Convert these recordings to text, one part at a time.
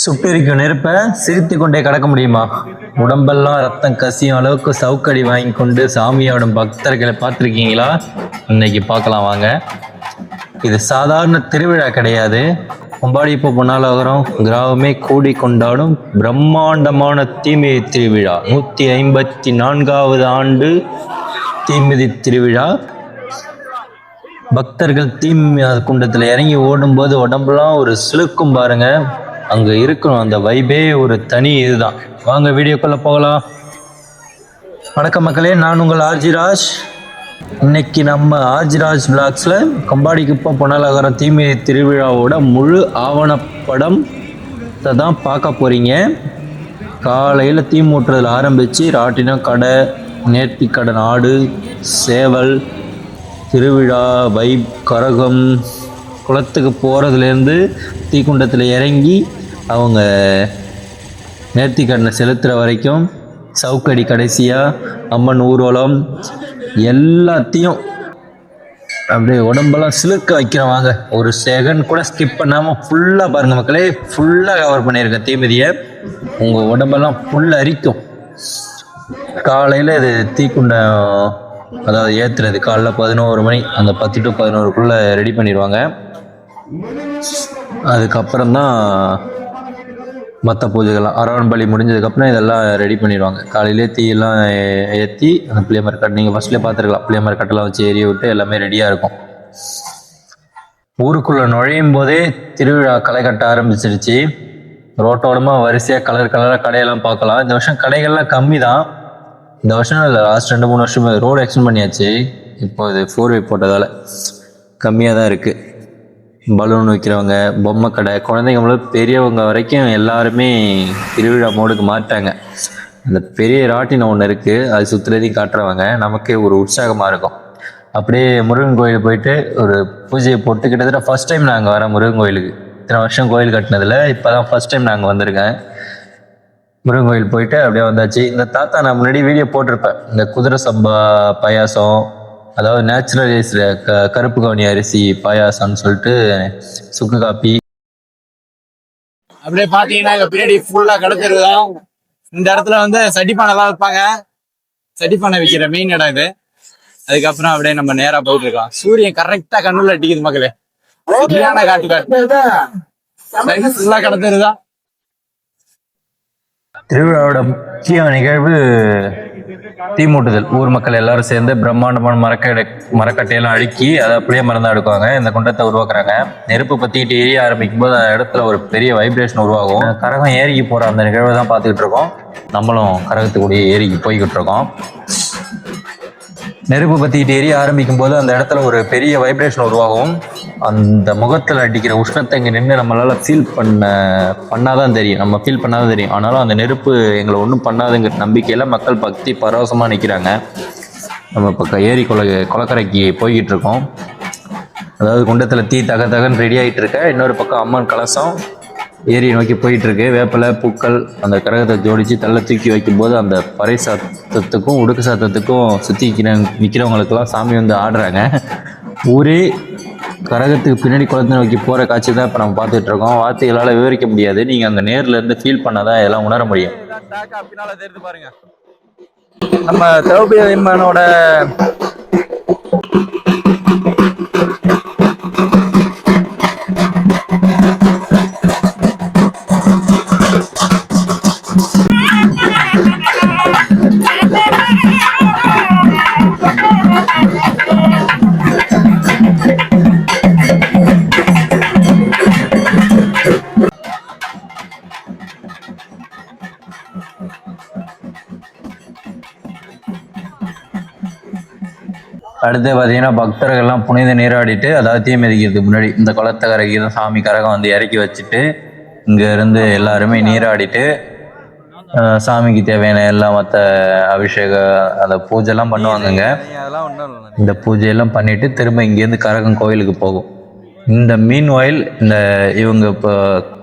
சுட்டெரிக்கும் நெருப்பை சிரித்து கொண்டே கடக்க முடியுமா? உடம்பெல்லாம் ரத்தம் கசியும் அளவுக்கு சவுக்கடி வாங்கி கொண்டு சாமியோட பக்தர்களை பார்த்துருக்கீங்களா? இன்னைக்கு பார்க்கலாம் வாங்க. இது சாதாரண திருவிழா கிடையாது. கொம்பாடி இப்போ பொன்னாலகரம் கிராமமே கூடி கொண்டாடும் பிரம்மாண்டமான தீமிதி திருவிழா. 154வது ஆண்டு தீமிதி திருவிழா. பக்தர்கள் குண்டத்தில் இறங்கி ஓடும்போது உடம்புலாம் ஒரு சிலுக்கும் பாருங்க. அங்க இருக்கணும் அந்த வைபே ஒரு தனி இதுதான். வாங்க வீடியோக்குள்ள போகலாம். வணக்கம் மக்களே, நான் உங்கள் ஆர்ஜி ராஜ். இன்னைக்கு நம்ம ஆர்ஜி ராஜ் விளாக்ஸ்ல கம்பாடிக்குப்பம் பொன்னாலகரம் தீமிதி திருவிழாவோட முழு ஆவணப்படம் தான் பார்க்க போறீங்க. காலையில் தீ மூட்டுறதுல ஆரம்பிச்சு ராட்டினம் கடை, நேர்த்திக்கடன் ஆடு, சேவல், திருவிழா வைப், கரகம், குளத்துக்கு போகிறதுலேருந்து தீக்குண்டத்தில் இறங்கி அவங்க நேர்த்திக்கடனை செலுத்துகிற வரைக்கும், சவுக்கடி கடைசியாக அம்மன் ஊர்வலம் எல்லாத்தையும் அப்படியே உடம்பெல்லாம் சிலுக்க வைக்கிறவாங்க. ஒரு செகண்ட் கூட ஸ்கிப் பண்ணாமல் ஃபுல்லாக பாருங்கள் மக்களே, ஃபுல்லாக கவர் பண்ணியிருக்கேன் தீமிதியை. உங்கள் உடம்பெல்லாம் ஃபுல்லாக அரிக்கும். காலையில் இது தீக்குண்டம் அதாவது ஏற்றுறது காலைல 11 மணி, அந்த 10 to 11 ரெடி பண்ணிடுவாங்க. அதுக்கப்புறம் தான் மற்ற பூஜைகள்லாம் அரவணை பலி முடிஞ்சதுக்கப்புறம் இதெல்லாம் ரெடி பண்ணிடுவாங்க. காலையிலே தீயெல்லாம் ஏற்றி அந்த புளியமர கட்டு, நீங்கள் ஃபஸ்ட்லேயே பார்த்துருக்கலாம், புளியமர கட்டெல்லாம் வச்சு ஏறி விட்டு எல்லாமே ரெடியாக இருக்கும். ஊருக்குள்ளே நுழையும் போதே திருவிழா களை கட்ட ஆரம்பிச்சிருச்சு. ரோட்டோடமாக வரிசையாக கலராக கடையெல்லாம் பார்க்கலாம். இந்த வருஷம் கடைகள்லாம் கம்மி தான். இந்த வருஷம் இல்லை, லாஸ்ட் 2-3 வருஷம் ரோடு எக்ஸ்டெண்ட் பண்ணியாச்சு. இப்போ இது 4-way போட்டதால் கம்மியாக தான் இருக்குது. பலூன் வைக்கிறவங்க, பொம்மை கடை, குழந்தைங்க முதல்ல பெரியவங்க வரைக்கும் எல்லாருமே திருவிழா மோடுக்கு மாட்டாங்க. அந்த பெரிய ராட்டினம் ஒன்று இருக்குது, அது சுற்றுறதையும் காட்டுறவங்க. நமக்கே ஒரு உற்சாகமாக இருக்கும். அப்படியே முருகன் கோயில் போயிட்டு ஒரு பூஜையை போட்டு, கிட்டத்தட்ட ஃபஸ்ட் டைம் நாங்கள் வரோம் முருகன் கோயிலுக்கு. இத்தனை வருஷம் கோயில் கட்டினதில் இப்போ தான் ஃபஸ்ட் டைம் நாங்கள் வந்திருக்கேன். முருகன் கோயில் போயிட்டு அப்படியே வந்தாச்சு. இந்த தாத்தா நான் முன்னாடி வீடியோ போட்டிருப்பேன், இந்த குதிரை சம்பா பாயாசம், அதாவது நேச்சுரல் கருப்பு கவுனி அரிசி பாயாசம்னு சொல்லிட்டு சுக்கு காப்பி. அப்படியே பாத்தீங்கன்னா பின்னாடி ஃபுல்லா கடத்திருக்கோம். இந்த இடத்துல வந்து சட்டிப்பானை எல்லாம் வைப்பாங்க. சட்டிப்பானை வைக்கிற மெயின் இடம் இது. அதுக்கப்புறம் அப்படியே நம்ம நேரா போயிட்டு இருக்கோம். சூரியன் கரெக்டா கண்ணுல அடிக்குது மக்களே. காட்டு ஃபுல்லா கடத்திருதா. திருவிழாவோட முக்கிய நிகழ்வு தீமூட்டுதல். ஊர் மக்கள் எல்லாரும் சேர்ந்து பிரம்மாண்டமான மரக்கட்டையெல்லாம் அடுக்கி அதை அப்படியே மறந்து அடுக்குவாங்க. இந்த குண்டத்தை உருவாக்குறாங்க. நெருப்பு பற்றிக்கிட்டு எரிய ஆரம்பிக்கும் போது அந்த இடத்துல ஒரு பெரிய வைப்ரேஷன் உருவாகும். கரகம் ஏறிக்கு போகிற அந்த நிகழ்வை தான் பார்த்துக்கிட்டு இருக்கோம். நம்மளும் கரகத்துக்குடியே ஏறிக்கு போய்கிட்டு இருக்கோம். நெருப்பு பற்றிக்கிட்டு எரிய ஆரம்பிக்கும் போது அந்த இடத்துல ஒரு பெரிய வைப்ரேஷன் உருவாகும். அந்த முகத்தில் அடிக்கிற உஷ்ணத்தை இங்கே நின்று நம்மளால் ஃபீல் பண்ணாதான் தெரியும். நம்ம ஃபீல் பண்ணாதான் தெரியும். ஆனாலும் அந்த நெருப்பு எங்களை ஒன்றும் பண்ணாதுங்கிற நம்பிக்கையில் மக்கள் பக்தி பரவசமாக நிற்கிறாங்க. நம்ம இப்போ ஏரி குளக்கரைக்கு போய்கிட்டு இருக்கோம். அதாவது குண்டத்தில் தீ தகன்னு ரெடி ஆகிட்டு இருக்க. இன்னொரு பக்கம் அம்மன் கலசம் ஏரியை நோக்கி போயிட்டுருக்கு. வேப்பிலை பூக்கள் அந்த கரகத்தை ஜோடித்து தள்ள தூக்கி வைக்கும்போது அந்த பறை சாத்தத்துக்கும் உடுக்கு சாத்தத்துக்கும் சுற்றி நிற்கிறவங்களுக்கெல்லாம் சாமி வந்து ஆடுறாங்க. ஊரே கரகத்துக்கு பின்னாடி குளத்தை நோக்கி போகிற காட்சி தான் இப்போ நம்ம பார்த்துட்டு இருக்கோம். வார்த்தைகளால் விவரிக்க முடியாது. நீங்கள் அங்கே நேரில் இருந்து ஃபீல் பண்ணாதான் எல்லாம் உணர முடியும். பாருங்க, நம்ம திரௌபதி அம்மனோட அடுத்து பார்த்தீங்கன்னா பக்தர்கள்லாம் புனித நீராடிட்டு, அதாவது தீ மிதிக்கிறதுக்கு முன்னாடி இந்த குளத்தை கரைக்கு சாமி கரகம் வந்து இறக்கி வச்சுட்டு இங்கே இருந்து எல்லாருமே நீராடிட்டு சாமிக்கு தேவையான எல்லாம் மற்ற அபிஷேக அந்த பூஜைலாம் பண்ணுவாங்கங்க. இந்த பூஜையெல்லாம் பண்ணிட்டு திரும்ப இங்கேருந்து கரகம் கோயிலுக்கு போகும். இந்த மீன் வாயில் இவங்க இப்போ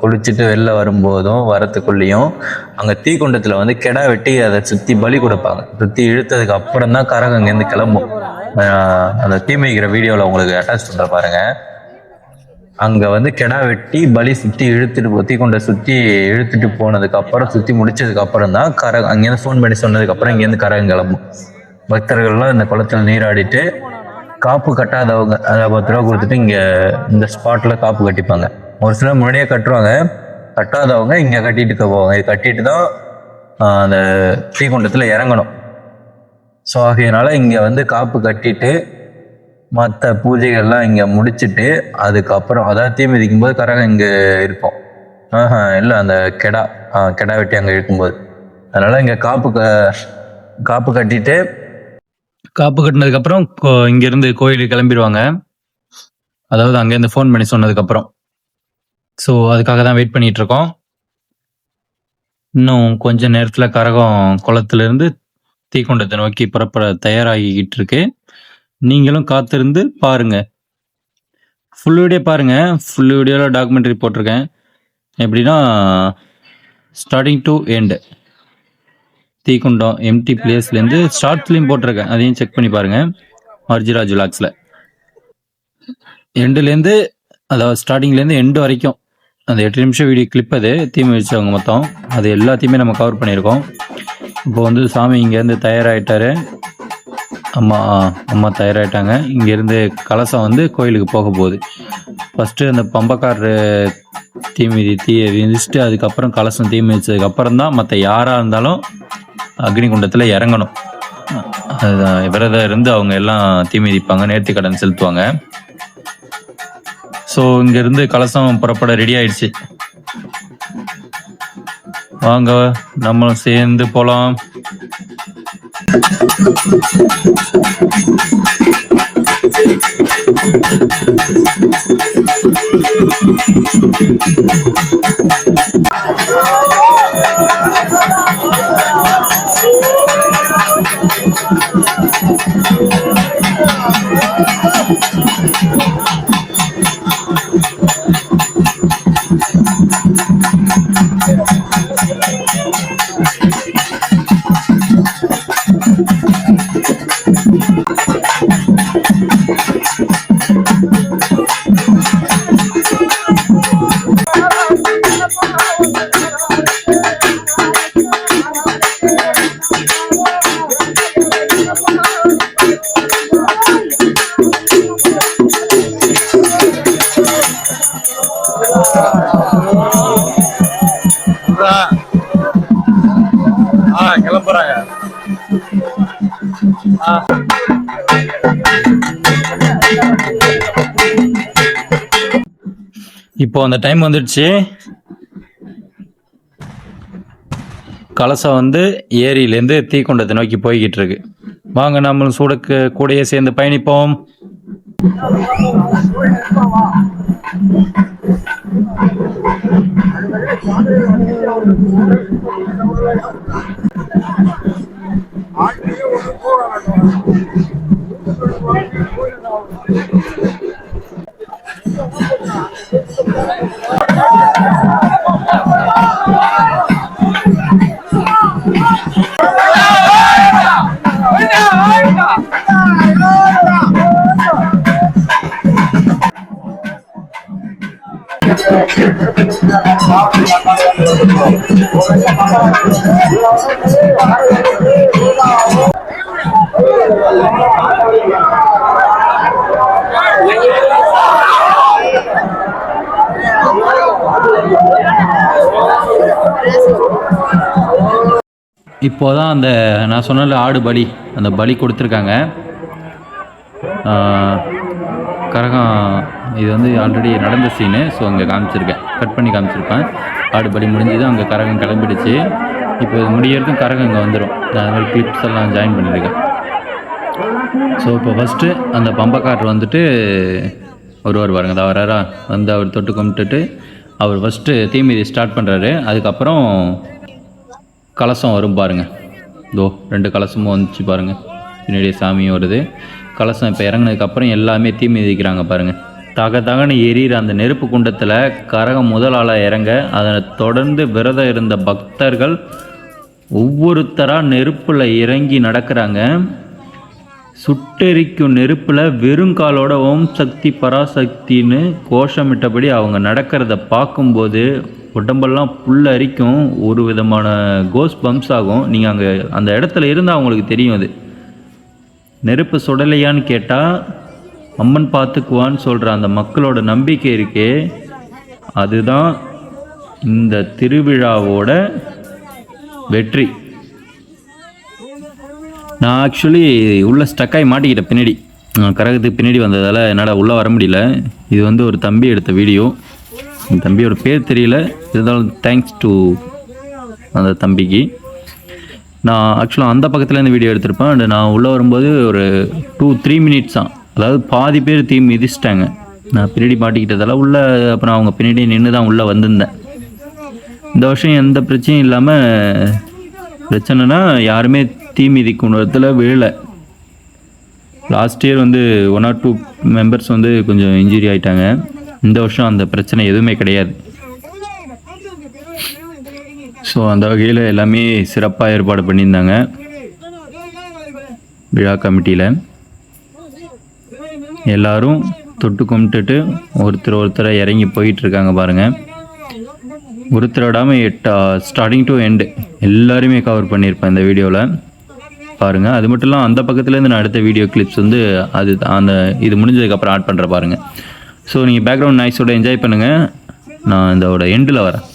குளிச்சுட்டு வெளில வரும்போதும் வரத்துக்குள்ளேயும் அங்கே தீக்குண்டத்தில் வந்து கெடா வெட்டி அதை சுற்றி பலி கொடுப்பாங்க. சுற்றி இழுத்ததுக்கு அப்புறம் தான் கரகம் இங்கேருந்து கிளம்பும். அந்த தீ மிதிக்கிற வீடியோவில் உங்களுக்கு அட்டாச் பண்ணுற பாருங்க. அங்கே வந்து கெடா வெட்டி பலி சுற்றி இழுத்துட்டு தீக்குண்டை சுற்றி இழுத்துட்டு போனதுக்கப்புறம் சுற்றி முடிச்சதுக்கப்புறம் தான் கரகம் அங்கேருந்து ஃபோன் பண்ணி சொன்னதுக்கப்புறம் இங்கேருந்து கரகம் கிளம்பும். பக்தர்கள்லாம் இந்த குளத்தில் நீராடிட்டு காப்பு கட்டாதவங்க அதை 10 ரூபா கொடுத்துட்டு இங்கே இந்த ஸ்பாட்டில் காப்பு கட்டிப்பாங்க. ஒரு சிலர் முன்னாடியே கட்டுவாங்க, கட்டாதவங்க இங்கே கட்டிட்டு போவாங்க. இது கட்டிட்டு தான் அந்த தீக்குண்டத்தில் இறங்கணும். ஸோ ஆகையினால இங்கே வந்து காப்பு கட்டிட்டு மற்ற பூஜைகள்லாம் இங்கே முடிச்சுட்டு அதுக்கப்புறம் அதாவது தீ மிதிக்கும் போது கரகம் இங்கே இருக்கும். இல்லை அந்த கெடா வெட்டி அங்கே இருக்கும்போது அதனால் இங்கே காப்பு கட்டிட்டு காப்பு கட்டினதுக்கப்புறம் இங்கேருந்து கோயிலுக்கு கிளம்பிடுவாங்க. அதாவது அங்கேருந்து ஃபோன் பண்ணி சொன்னதுக்கப்புறம். ஸோ அதுக்காக தான் வெயிட் பண்ணிட்டு இருக்கோம். இன்னும் கொஞ்ச நேரத்தில் கரகம் குளத்துலேருந்து தீக்குண்டத்தை நோக்கி புறப்பட தயாராகிக்கிட்டு இருக்கு. நீங்களும் காத்திருந்து பாருங்க. ஃபுல் வீடியோ பாருங்க. ஃபுல் வீடியோவில் டாக்குமெண்ட்ரி போட்டிருக்கேன். எப்படின்னா ஸ்டார்டிங் டு எண்டு தீக்குண்டம் எம்டி பிளேஸ்லேருந்து ஷார்ட்ஸ்லையும் போட்டிருக்கேன், அதையும் செக் பண்ணி பாருங்க. மர்ஜிராஜ் விலாக்ஸில் எண்டுலேருந்து அதாவது ஸ்டார்டிங்லேருந்து எண்டு வரைக்கும் அந்த 8 நிமிஷம் வீடியோ கிளிப் அது தீ மிதிச்சவங்க மொத்தம் அது எல்லாத்தையுமே நம்ம கவர் பண்ணியிருக்கோம். இப்போ வந்து சாமி இங்கேருந்து தயாராகிட்டாரு. அம்மா தயாராகிட்டாங்க. இங்கேருந்து கலசம் வந்து கோயிலுக்கு போக போகுது. ஃபஸ்ட்டு அந்த பம்பக்கார் தீயை மிதிச்சுட்டு அதுக்கப்புறம் கலசம் தீ மிதிச்சதுக்கப்புறம் தான் மற்ற யாராக இருந்தாலும் அக்னி குண்டத்தில் இறங்கணும். அதுதான் விரதம் இருந்து அவங்க எல்லாம் தீ மிதிப்பாங்க, நேர்த்தி கடன் செலுத்துவாங்க. ஸோ இங்கேருந்து கலசம் புறப்பட ரெடி ஆயிடுச்சு. வாங்க நம்மளும் சேர்ந்து போகலாம். கிளம்புறாங்க. இப்போ அந்த டைம் வந்துடுச்சு. கலசம் வந்து ஏரியிலேருந்து தீக்குண்டத்தை நோக்கி போய்கிட்டு இருக்கு. வாங்க நம்மளும் சூடக்கு கூடயே சேர்ந்து பயணிப்போம். இப்போதான் அந்த நான் சொன்ன ஆடு பலி அந்த பலி கொடுத்துருக்காங்க. கரகம் இது வந்து ஆல்ரெடி நடந்த சீனு. ஸோ அங்கே காமிச்சிருக்கேன், கட் பண்ணி காமிச்சிருப்பேன். ஆடு பலி முடிஞ்சது, அங்கே கரகம் கிளம்பிடுச்சு. இப்போ இது முடியறதும் கரகம் இங்கே வந்துடும். நான் அது மாதிரி கிளிப்ஸ் எல்லாம் ஜாயின் பண்ணியிருக்கேன். ஸோ இப்போ ஃபஸ்ட்டு அந்த பம்பக்காரர் வந்துட்டு ஒருவர் பாருங்க, அதை வராரா வந்து அவர் தொட்டு கும்பிட்டுட்டு அவர் ஃபஸ்ட்டு தீமிதி ஸ்டார்ட் பண்ணுறாரு. அதுக்கப்புறம் கலசம் வரும் பாருங்கள். இதோ 2 கலசமும் வந்துச்சு பாருங்கள், பின்னாடியே சாமியும் வருது. கலசம் இப்போ இறங்கினதுக்கப்புறம் எல்லாமே தீ மிதிக்கிறாங்க பாருங்கள். தகன்னு எரியிற அந்த நெருப்பு குண்டத்தில் கரகம் முதல் ஆளாக இறங்க, அதனை தொடர்ந்து விரதம் இருந்த பக்தர்கள் ஒவ்வொருத்தராக நெருப்பில் இறங்கி நடக்கிறாங்க. சுட்டெரிக்கும் நெருப்பில் வெறுங்காலோட ஓம் சக்தி பராசக்தின்னு கோஷமிட்டபடி அவங்க நடக்கிறத பார்க்கும்போது உடம்பெல்லாம் புல்லரிக்கும், ஒரு விதமான கோஸ் பம்ப்ஸ் ஆகும். நீங்கள் அங்கே அந்த இடத்துல இருந்தால் அவங்களுக்கு தெரியும். அது நெருப்பு சுடலையான்னு கேட்டால் அம்மன் பார்த்துக்குவான்னு சொல்கிற அந்த மக்களோட நம்பிக்கை இருக்கே, அதுதான் இந்த திருவிழாவோட வெற்றி. நான் ஆக்சுவலி உள்ளே ஸ்டக்காகி மாட்டிக்கிட்டேன் பின்னாடி, கரகத்துக்கு பின்னாடி வந்ததால் என்னால் உள்ளே வர முடியல. இது வந்து ஒரு தம்பி எடுத்த வீடியோ. அந்த தம்பியோட பேர் தெரியல, இருந்தாலும் தேங்க்ஸ் டு அந்த தம்பிக்கு. நான் ஆக்சுவலாக அந்த பக்கத்துலேருந்து வீடியோ எடுத்திருப்பேன். அண்ட் நான் உள்ளே வரும்போது ஒரு 2-3 மினிட்ஸ் தான், அதாவது பாதி பேர் தீ மிதிச்சிட்டாங்க. நான் பின்னாடி மாட்டிக்கிட்டதால உள்ளே, அப்புறம் அவங்க பின்னாடி நின்று தான் உள்ளே வந்திருந்தேன். இந்த வருஷம் எந்த பிரச்சனையும் இல்லாமல், பிரச்சனைனா யாருமே தீ மிதிக்கும் இடத்துல விழலை. லாஸ்ட் இயர் வந்து 1 or 2 மெம்பர்ஸ் வந்து கொஞ்சம் இன்ஜுரி ஆகிட்டாங்க. இந்த வருஷம் அந்த பிரச்சனை எதுவுமே கிடையாது. ஸோ அந்த வகையில் எல்லாமே சிறப்பாக ஏற்பாடு பண்ணியிருந்தாங்க விழா கமிட்டியில். எல்லோரும் தொட்டு கும்பிட்டுட்டு ஒருத்தரை இறங்கி போயிட்டுருக்காங்க பாருங்கள். ஒருத்தர் விடாமல் ஸ்டார்டிங் டு எண்டு எல்லாருமே கவர் பண்ணியிருப்பேன் இந்த வீடியோவில் பாருங்கள். அது மட்டும் இல்லாமல் அந்த பக்கத்துலேருந்து நான் எடுத்த வீடியோ கிளிப்ஸ் வந்து அது அந்த இது முடிஞ்சதுக்கப்புறம் ஆட் பண்ணுற பாருங்கள். ஸோ நீங்கள் பேக்ரவுண்ட் நாய்ஸோட என்ஜாய் பண்ணுங்கள். நான் இதோட எண்டில் வரேன்.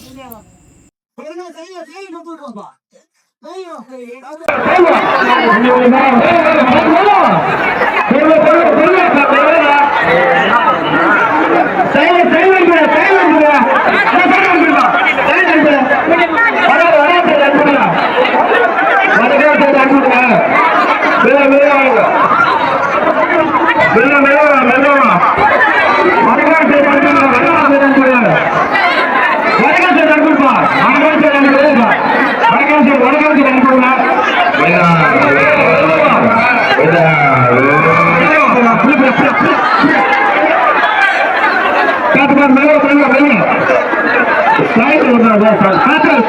Gracias.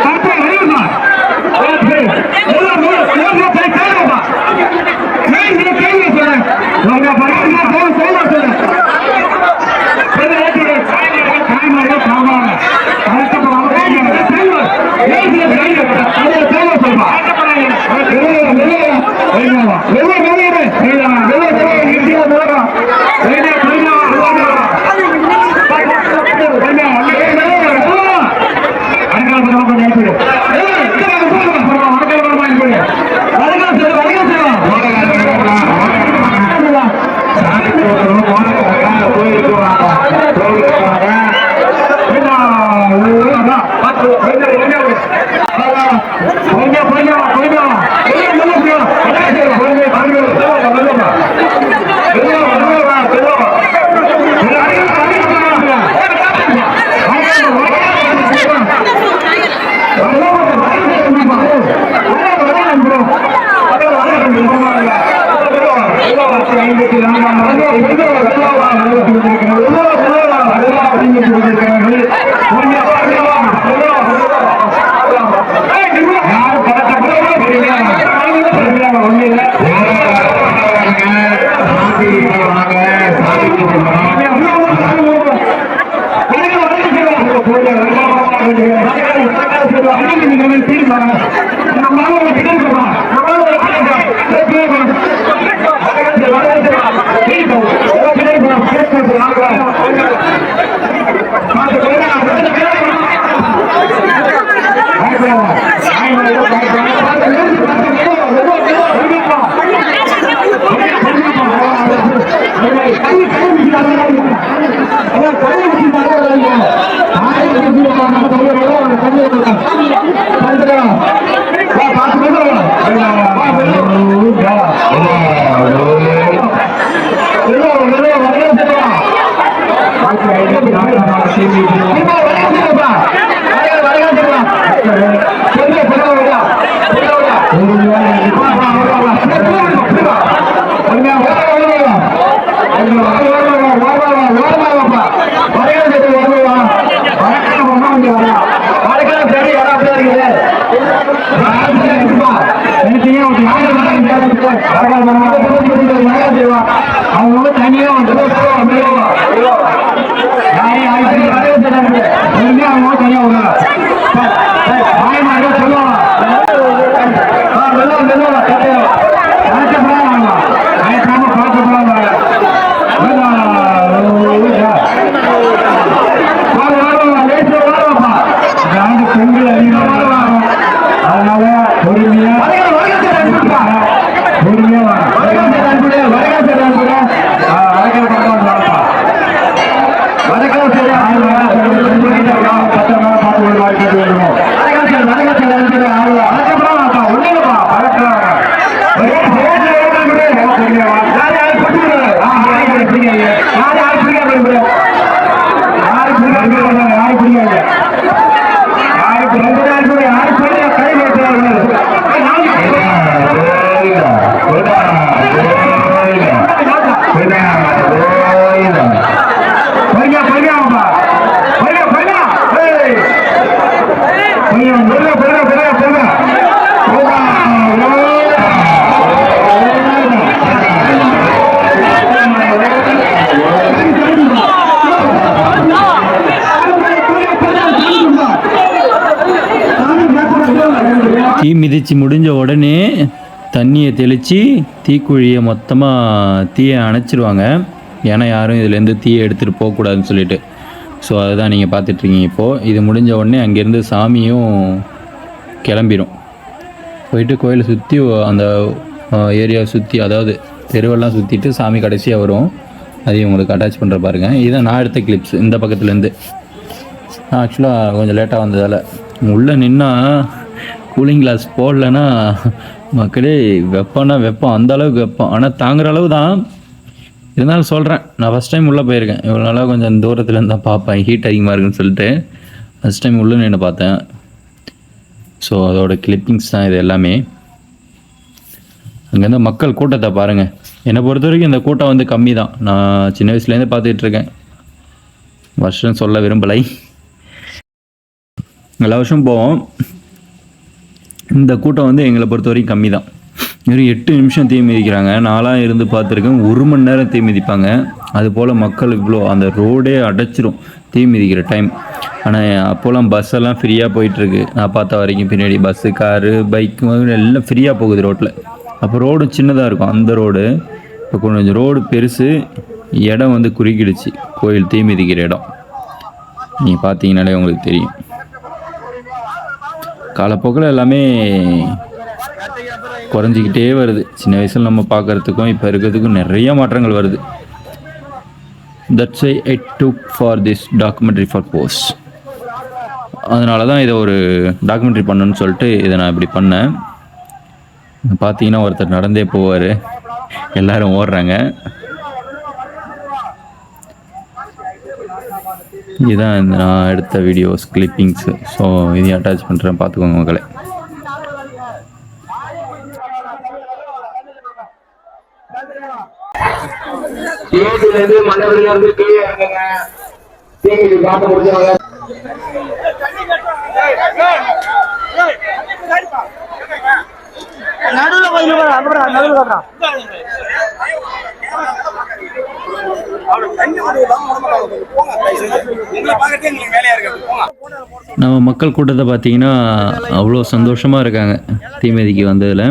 பெண்கள் அதிகமாக வாங்க. அதனால பொறுமையா பொறுமையா வாங்க. தீ மிதித்து முடிஞ்ச உடனே தண்ணியை தெளித்து தீக்குழியை மொத்தமாக தீயை அணைச்சிருவாங்க. ஏன்னா யாரும் இதுலேருந்து தீயை எடுத்துகிட்டு போகக்கூடாதுன்னு சொல்லிட்டு. ஸோ அதுதான் நீங்கள் பார்த்துட்ருக்கீங்க. இப்போது இது முடிஞ்ச உடனே அங்கேருந்து சாமியும் கிளம்பிடும். போயிட்டு கோயிலை சுற்றி அந்த ஏரியாவை சுற்றி, அதாவது தெருவெல்லாம் சுற்றிட்டு சாமி கடைசியாக வரும். அதையும் உங்களுக்கு அட்டாச் பண்ணுற பாருங்கள். இதுதான் நான் எடுத்த கிளிப்ஸ் இந்த பக்கத்துலேருந்து. நான் ஆக்சுவலாக கொஞ்சம் லேட்டாக வந்ததால் உள்ளே நின்னா கூலிங் கிளாஸ் போடலன்னா மக்களே வெப்பம்னா வெப்பம், அந்த அளவுக்கு வெப்பம். ஆனால் தாங்குற அளவு தான். இருந்தாலும் சொல்கிறேன், நான் ஃபஸ்ட் டைம் உள்ளே போயிருக்கேன். இவ்வளோ நாளாக கொஞ்சம் தூரத்துலேருந்து தான் பார்ப்பேன், ஹீட் அதிகமாக இருக்குன்னு சொல்லிட்டு ஃபஸ்ட் டைம் உள்ளே நின்று பார்த்தேன். ஸோ அதோட கிளிப்பிங்ஸ் தான் இது எல்லாமே. அங்கேருந்து மக்கள் கூட்டத்தை பாருங்கள். என்னை பொறுத்த வரைக்கும் இந்த கூட்டம் வந்து கம்மி தான். நான் சின்ன வயசுலேருந்து பார்த்துட்ருக்கேன், வருஷம் சொல்ல விரும்பலை, எல்லா வருஷம் போவோம். இந்த கூட்டம் வந்து எங்களை பொறுத்த வரைக்கும் கம்மி தான். வெறும் 8 நிமிஷம் தீ மிதிக்கிறாங்க. நான்லாம் இருந்து பார்த்துருக்கேன் 1 மணி நேரம் தீ மிதிப்பாங்க. அதுபோல் மக்கள் இவ்வளோ அந்த ரோடே அடைச்சிரும் தீ மிதிக்கிற டைம். ஆனால் அப்போலாம் பஸ்ஸெல்லாம் ஃப்ரீயாக போயிட்டுருக்கு. நான் பார்த்த வரைக்கும் பின்னாடி பஸ்ஸு, காரு, பைக்கு எல்லாம் ஃப்ரீயாக போகுது ரோட்டில். அப்போ ரோடு சின்னதாக இருக்கும் அந்த ரோடு. இப்போ கொஞ்சம் ரோடு பெருசு, இடம் வந்து குறுக்கிடுச்சு. கோயில் தீ மிதிக்கிற இடம் நீங்கள் பார்த்தீங்கன்னாலே உங்களுக்கு தெரியும். காலப்போக்கில் எல்லாமே குறைஞ்சிக்கிட்டே வருது. சின்ன வயசில் நம்ம பார்க்குறதுக்கும் இப்போ இருக்கிறதுக்கும் நிறைய மாற்றங்கள் வருது. That's why I took for this documentary for pose. அதனால தான் இதை ஒரு டாக்குமெண்ட்ரி பண்ணணும்னு சொல்லிட்டு இதை நான் இப்படி பண்ணேன். பார்த்தீங்கன்னா ஒருத்தர் நடந்தே போவார், எல்லோரும் ஓடுறாங்க. இதுதான் நான் எடுத்த வீடியோஸ் கிளிப்பிங்ஸு. ஸோ இதையும் அட்டாச் பண்ணுறேன், பார்த்துக்கோங்க மக்களை. நம்ம மக்கள் கூட்டத்தை பார்த்தீங்கன்னா அவ்வளோ சந்தோஷமாக இருக்காங்க தீமிதிக்கு வந்ததில்.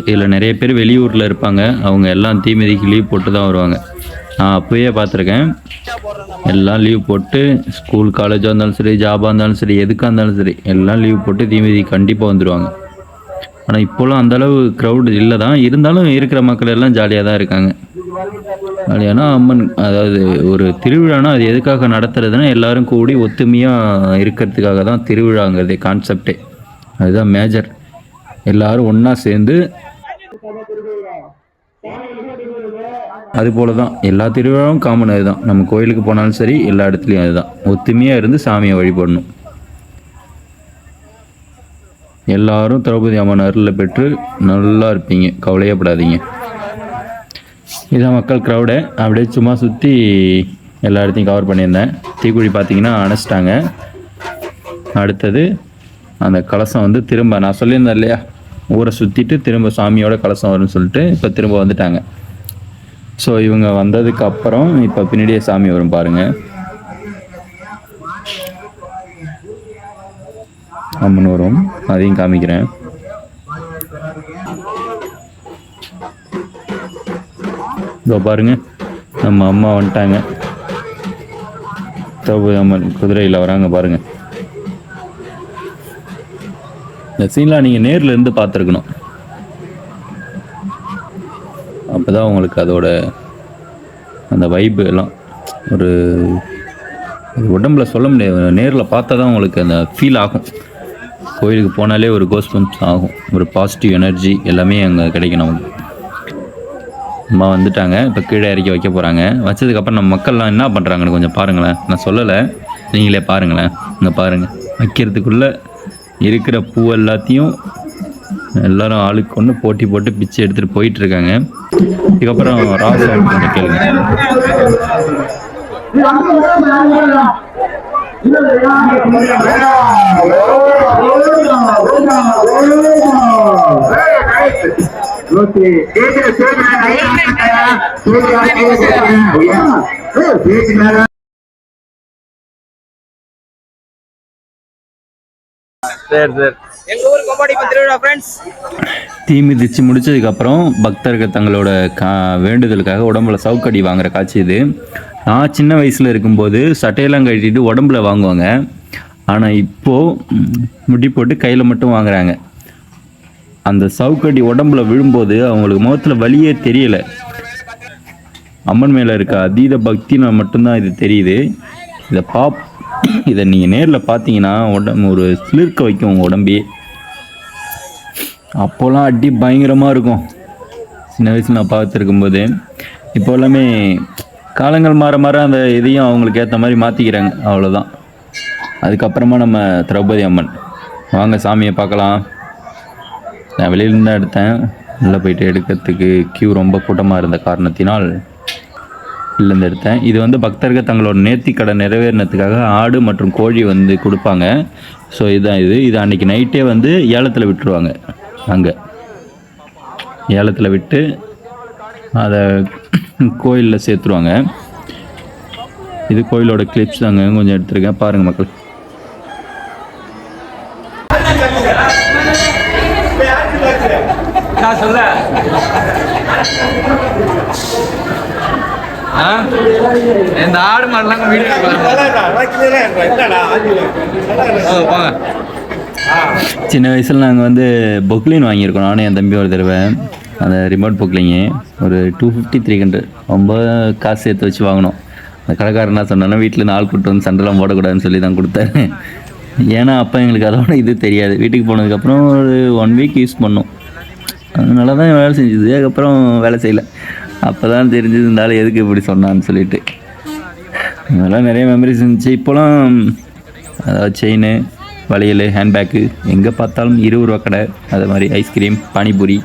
இதில் நிறைய பேர் வெளியூரில் இருப்பாங்க. அவங்க எல்லாம் தீமிதிக்கு லீவ் போட்டு தான் வருவாங்க. நான் அப்போயே பார்த்துருக்கேன், எல்லாம் லீவ் போட்டு ஸ்கூல் காலேஜாக இருந்தாலும் சரி, ஜாபாக இருந்தாலும் சரி, எதுக்காக இருந்தாலும் சரி, எல்லாம் லீவ் போட்டு தீமிதி கண்டிப்பாக வந்துடுவாங்க. ஆனால் இப்போலாம் அந்தளவு க்ரௌடு இல்லை தான். இருந்தாலும் இருக்கிற மக்கள் எல்லாம் ஜாலியாக தான் இருக்காங்க. ஜாலியானா அம்மன், அதாவது ஒரு திருவிழானா அது எதுக்காக நடத்துறதுன்னா எல்லோரும் கூடி ஒத்துமையாக இருக்கிறதுக்காக தான் திருவிழாங்கிறதே கான்செப்டே. அதுதான் மேஜர். எல்லோரும் ஒன்றா சேர்ந்து, அதுபோல தான் எல்லா திருவிழாவும் காமன். அதுதான் நம்ம கோயிலுக்கு போனாலும் சரி, எல்லா இடத்துலையும் அதுதான் ஒத்துமையாக இருந்து சாமியை வழிபடணும். எல்லாரும் திரௌபதி அம்மன் அருளை பெற்று நல்லா இருப்பீங்க, கவலையப்படாதீங்க. இதான் மக்கள் க்ரௌடை அப்படியே சும்மா சுற்றி எல்லா இடத்தையும் கவர் பண்ணியிருந்தேன். தீக்குழி பார்த்திங்கன்னா அணைச்சிட்டாங்க. அடுத்தது அந்த கலசம் வந்து திரும்ப நான் சொல்லியிருந்தேன் இல்லையா, ஊரை சுற்றிட்டு திரும்ப சாமியோட கலசம் வரும்னு சொல்லிட்டு இப்போ திரும்ப வந்துட்டாங்க. ஸோ இவங்க வந்ததுக்கு அப்புறம் இப்போ பின்னாடியே சாமி வரும் பாருங்கள். அம்மன் வரும், அதையும் காமிக்கிறேன். இதோ பாருங்க, நம்ம அம்மா வந்துட்டாங்க. திரௌபதி அம்மன் குதிரையில் வராங்க பாருங்க. இந்த சீன்லாம் நீங்கள் நேரில் இருந்து பார்த்துருக்கணும். அப்போ தான் உங்களுக்கு அதோட அந்த வைப்பு எல்லாம் ஒரு உடம்புல சொல்ல முடியாது, நேரில் பார்த்தா தான் உங்களுக்கு அந்த ஃபீல் ஆகும். கோயிலுக்கு போனாலே ஒரு கோஸ்பம்ப்ஸ் ஆகும், ஒரு பாசிட்டிவ் எனர்ஜி எல்லாமே அங்கே கிடைக்கும் நமக்கு. அம்மா வந்துட்டாங்க, இப்போ கீழே இறக்கி வைக்க போகிறாங்க. வச்சதுக்கப்புறம் நம்ம மக்கள்லாம் என்ன பண்ணுறாங்கன்னு கொஞ்சம் பாருங்களேன். நான் சொல்லலை, நீங்களே பாருங்களேன். இங்கே பாருங்கள், வைக்கிறதுக்குள்ளே இருக்கிற பூ எல்லாத்தையும் எல்லாரும் ஆளுக்கு ஒன்று போட்டி போட்டு பிச்சு எடுத்துகிட்டு போயிட்டுருக்காங்க. இதுக்கப்புறம் ராசம் கொஞ்சம் கேளுங்க. சரி சரி. எங்க ஊர் கொம்பாடிப்பன் திருவிழா ஃப்ரெண்ட்ஸ். தீ மிதிச்சு முடிச்சதுக்கப்புறம் பக்தர்கள் தங்களோட வேண்டுதலுக்காக உடம்புல சவுக்கடி வாங்குற காட்சி இது. நான் சின்ன வயசில் இருக்கும்போது சட்டையெல்லாம் கட்டிட்டு உடம்புல வாங்குவாங்க. ஆனால் இப்போது முடி போட்டு கையில் மட்டும் வாங்குறாங்க. அந்த சவுக்கடி உடம்புல விழும்போது அவங்களுக்கு முகத்தில் வலியே தெரியல. அம்மன் மேலே இருக்க அதீத பக்தினால் மட்டும்தான் இது தெரியுது. இதை நீங்கள் நேரில் பார்த்தீங்கன்னா உடம்பு ஒரு சிலிர்க்க வைக்கும் உங்கள் உடம்பே. அப்போல்லாம் அடி பயங்கரமாக இருக்கும் சின்ன வயசில் நான் பார்த்துருக்கும்போது. இப்போ எல்லாமே காலங்கள் மாற மாற அந்த இதையும் அவங்களுக்கு ஏற்ற மாதிரி மாற்றிக்கிறாங்க, அவ்வளோதான். அதுக்கப்புறமா நம்ம திரௌபதி அம்மன், வாங்க சாமியை பார்க்கலாம். நான் வெளியிலேருந்து தான் எடுத்தேன். உள்ளே போயிட்டு எடுக்கிறதுக்கு க்யூ ரொம்ப கூட்டமாக இருந்த காரணத்தினால் இல்லைருந்து எடுத்தேன். இது வந்து பக்தர்கள் தங்களோட நேர்த்திக்கடை நிறைவேறினதுக்காக ஆடு மற்றும் கோழி வந்து கொடுப்பாங்க. ஸோ இதுதான் இது அன்றைக்கி நைட்டே வந்து ஏலத்தில் விட்டுருவாங்க. அங்கே ஏலத்தில் விட்டு அதை கோயிலில் சேர்த்துருவாங்க. இது கோயிலோட கிளிப்ஸ் தாங்க, கொஞ்சம் எடுத்துருக்கேன், பாருங்கள் மக்கள். சொல்ல இந்த ஆடு மாடெல்லாம் வீடியோ போங்க. சின்ன வயசில் நாங்கள் வந்து பொக்லின் வாங்கியிருக்கோம், நானும் என் தம்பி ஒரு தடவை. அந்த ரிமோட் பொக்லிங்க ஒரு 250 300 ரொம்ப காசு சேர்த்து வச்சு வாங்கினோம். அந்த கடைக்காரர் என்ன சொன்னாலும் வீட்டில் நாள் கூட்டு வந்து சண்டைலாம் போடக்கூடாதுன்னு சொல்லி தான் கொடுத்தாரு. ஏன்னா அப்போ எங்களுக்கு அதோட இது தெரியாது. வீட்டுக்கு போனதுக்கப்புறம் ஒரு 1 வீக் யூஸ் பண்ணோம். அதனால தான் வேலை செஞ்சுது. அதுக்கப்புறம் வேலை செய்யலை. அப்போ தான் தெரிஞ்சது இருந்தாலும் எதுக்கு இப்படி சொன்னான்னு சொல்லிட்டு. அதெல்லாம் நிறைய மெமரிஸ் இருந்துச்சு. இப்போலாம் அதாவது செயின், வளையல், ஹேண்ட்பேக்கு எங்கே பார்த்தாலும் 20 ரூபா கடை. அது மாதிரி ஐஸ்கிரீம், பானிபூரி,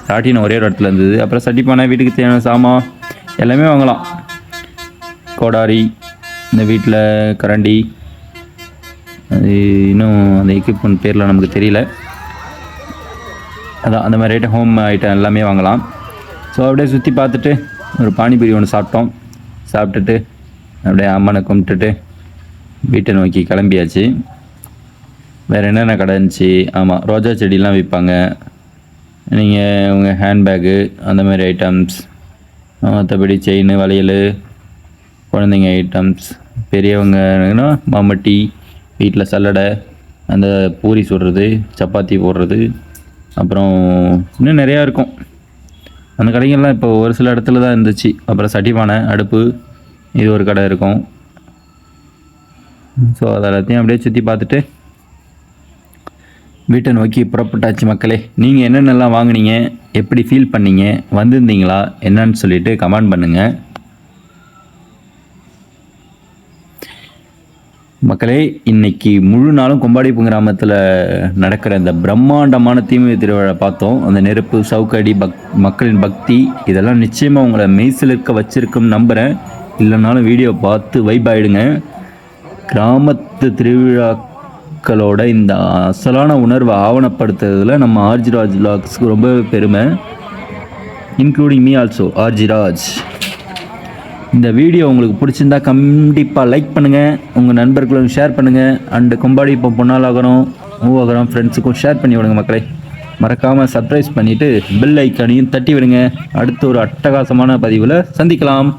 ராட்டினம் ஒரே ஒரு இடத்துல இருந்தது. அப்புறம் சட்டிப்பானை, வீட்டுக்கு தேவையான சாமான் எல்லாமே வாங்கலாம். கோடாரி, இந்த வீட்டில் கரண்டி, அது இன்னும் அந்த எக்யூப்மெண்ட் பேரில் நமக்கு தெரியல. அதான் அந்த மாதிரி ஐட்டம், ஹோம் ஐட்டம் எல்லாமே வாங்கலாம். ஸோ அப்படியே சுற்றி பார்த்துட்டு ஒரு பானிபூரி ஒன்று சாப்பிட்டோம். சாப்பிட்டுட்டு அப்படியே அம்மனை கும்பிட்டுட்டு வீட்டை நோக்கி கிளம்பியாச்சு. வேறு என்னென்ன கடை இருந்துச்சு? ஆமாம், ரோஜா செடியெலாம் விற்பாங்க. நீங்கள் உங்கள் ஹேண்ட்பேக்கு அந்த மாதிரி ஐட்டம்ஸ், மற்றபடி செயின், வளையல், குழந்தைங்க ஐட்டம்ஸ், பெரியவங்கன்னா மம்மட்டி, வீட்டில் சல்லடை, அந்த பூரி சுடுறது, சப்பாத்தி போடுறது, அப்புறம் இன்னும் நிறையா இருக்கும். அந்த கடைகள்லாம் இப்போ ஒரு சில இடத்துல தான் இருந்துச்சு. அப்புறம் சட்டிப்பானை, அடுப்பு, இது ஒரு கடை இருக்கும். ஸோ அதை எல்லாத்தையும் அப்படியே சுற்றி பார்த்துட்டு வீட்டை நோக்கி புறப்பட்டாச்சு மக்களே. நீங்கள் என்னென்னலாம் வாங்கினீங்க, எப்படி ஃபீல் பண்ணீங்க, வந்திருந்தீங்களா என்னன்னு சொல்லிட்டு கமெண்ட் பண்ணுங்கள் மக்களே. இன்றைக்கி முழு நாளும் கொம்பாடிப்பு கிராமத்தில் நடக்கிற இந்த பிரம்மாண்டமான தீமிதி திருவிழா பார்த்தோம். அந்த நெருப்பு, சவுக்கடி, மக்களின் பக்தி இதெல்லாம் நிச்சயமாக உங்களை மெய்சிலிருக்க வச்சுருக்குன்னு நம்புகிறேன். இல்லைனாலும் வீடியோ பார்த்து வைப் ஆகிடுங்க. கிராமத்து திருவிழாக்களோட இந்த அசலான உணர்வை ஆவணப்படுத்துறதுல நம்ம ஆர்ஜி ராஜ் விலாக்ஸ்க்கு ரொம்ப பெருமை. Including me also, RG Raj. இந்த வீடியோ உங்களுக்கு பிடிச்சிருந்தா கண்டிப்பாக லைக் பண்ணுங்கள், உங்கள் நண்பர்களும் ஷேர் பண்ணுங்கள். அண்டு கொம்பாடி இப்போ பொன்னாலாகிறோம், மூவாகிறோம் ஃப்ரெண்ட்ஸுக்கும் ஷேர் பண்ணி விடுங்க மக்களே. மறக்காமல் சப்ஸ்கிரைப் பண்ணிவிட்டு பெல் ஐக்கானையும் தட்டி விடுங்க. அடுத்து ஒரு அட்டகாசமான பதிவில் சந்திக்கலாம்.